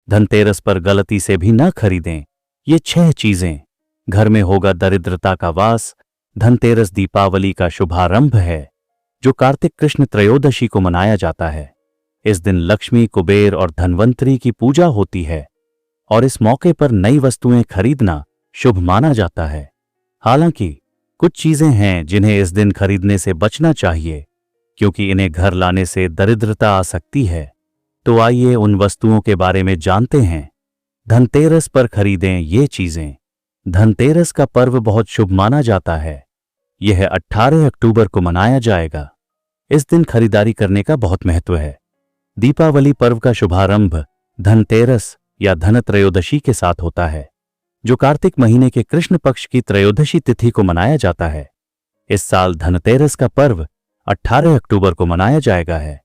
धनतेरस पर गलती से भी न खरीदें ये 6 चीजें। घर में होगा दरिद्रता का वास। धनतेरस दीपावली का शुभारंभ है जो कार्तिक कृष्ण त्रयोदशी को मनाया जाता है। इस दिन लक्ष्मी, कुबेर और धनवंतरी की पूजा होती है और इस मौके पर नई वस्तुएं खरीदना शुभ माना जाता है। हालांकि कुछ चीजें हैं जिन्हें इस दिन खरीदने से बचना चाहिए क्योंकि इन्हें घर लाने से दरिद्रता आ सकती है। तो आइए उन वस्तुओं के बारे में जानते हैं। धनतेरस पर खरीदें ये चीजें। धनतेरस का पर्व बहुत शुभ माना जाता है। यह 18 अक्टूबर को मनाया जाएगा। इस दिन खरीदारी करने का बहुत महत्व है। दीपावली पर्व का शुभारंभ धनतेरस या धनत्रयोदशी के साथ होता है जो कार्तिक महीने के कृष्ण पक्ष की त्रयोदशी तिथि को मनाया जाता है। इस साल धनतेरस का पर्व 18 अक्टूबर को मनाया जाएगा है।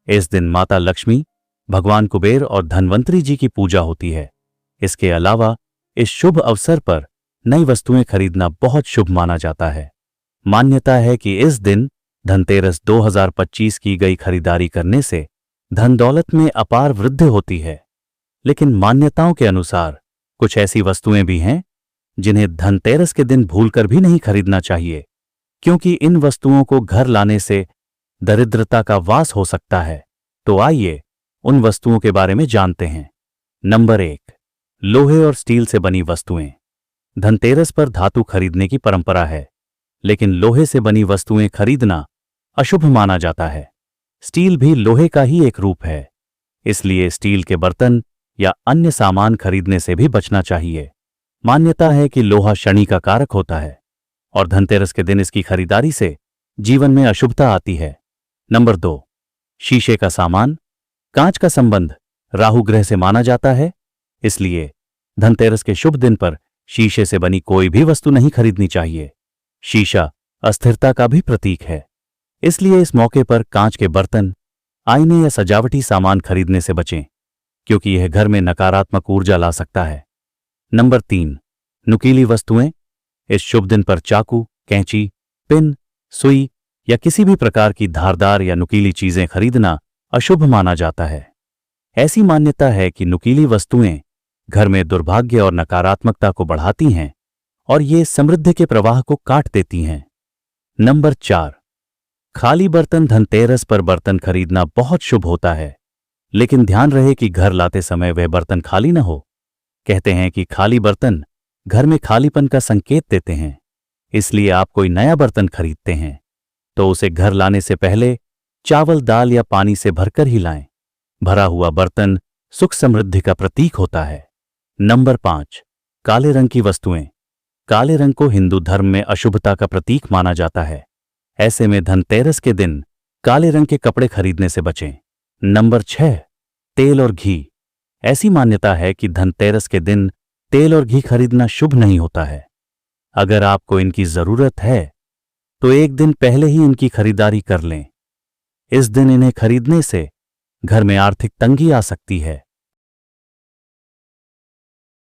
इस दिन माता लक्ष्मी, भगवान कुबेर और धनवंतरी जी की पूजा होती है। इसके अलावा इस शुभ अवसर पर नई वस्तुएं खरीदना बहुत शुभ माना जाता है। मान्यता है कि इस दिन धनतेरस 2025 की गई खरीदारी करने से धन दौलत में अपार वृद्धि होती है। लेकिन मान्यताओं के अनुसार कुछ ऐसी वस्तुएं भी हैं जिन्हें धनतेरस के दिन भूलकर भी नहीं खरीदना चाहिए क्योंकि इन वस्तुओं को घर लाने से दरिद्रता का वास हो सकता है। तो आइए उन वस्तुओं के बारे में जानते हैं। नंबर 1, लोहे और स्टील से बनी वस्तुएं। धनतेरस पर धातु खरीदने की परंपरा है, लेकिन लोहे से बनी वस्तुएं खरीदना अशुभ माना जाता है। स्टील भी लोहे का ही एक रूप है, इसलिए स्टील के बर्तन या अन्य सामान खरीदने से भी बचना चाहिए। मान्यता है कि लोहा शनि का कारक होता है और धनतेरस के दिन इसकी खरीदारी से जीवन में अशुभता आती है। नंबर 2, शीशे का सामान। कांच का संबंध राहु ग्रह से माना जाता है, इसलिए धनतेरस के शुभ दिन पर शीशे से बनी कोई भी वस्तु नहीं खरीदनी चाहिए। शीशा अस्थिरता का भी प्रतीक है, इसलिए इस मौके पर कांच के बर्तन, आईने या सजावटी सामान खरीदने से बचें क्योंकि यह घर में नकारात्मक ऊर्जा ला सकता है। नंबर 3, नुकीली वस्तुएं। इस शुभ दिन पर चाकू, कैंची, पिन, सुई या किसी भी प्रकार की धारदार या नुकीली चीजें खरीदना अशुभ माना जाता है। ऐसी मान्यता है कि नुकीली वस्तुएं घर में दुर्भाग्य और नकारात्मकता को बढ़ाती हैं और ये समृद्धि के प्रवाह को काट देती हैं। नंबर 4, खाली बर्तन। धनतेरस पर बर्तन खरीदना बहुत शुभ होता है, लेकिन ध्यान रहे कि घर लाते समय वह बर्तन खाली न हो। कहते हैं कि खाली बर्तन घर में खालीपन का संकेत देते हैं, इसलिए आप कोई नया बर्तन खरीदते हैं तो उसे घर लाने से पहले चावल, दाल या पानी से भरकर ही लाएं। भरा हुआ बर्तन सुख समृद्धि का प्रतीक होता है। नंबर 5, काले रंग की वस्तुएं। काले रंग को हिंदू धर्म में अशुभता का प्रतीक माना जाता है। ऐसे में धनतेरस के दिन काले रंग के कपड़े खरीदने से बचें। नंबर 6, तेल और घी। ऐसी मान्यता है कि धनतेरस के दिन तेल और घी खरीदना शुभ नहीं होता है। अगर आपको इनकी जरूरत है तो एक दिन पहले ही इनकी खरीदारी कर लें। इस दिन इन्हें खरीदने से घर में आर्थिक तंगी आ सकती है।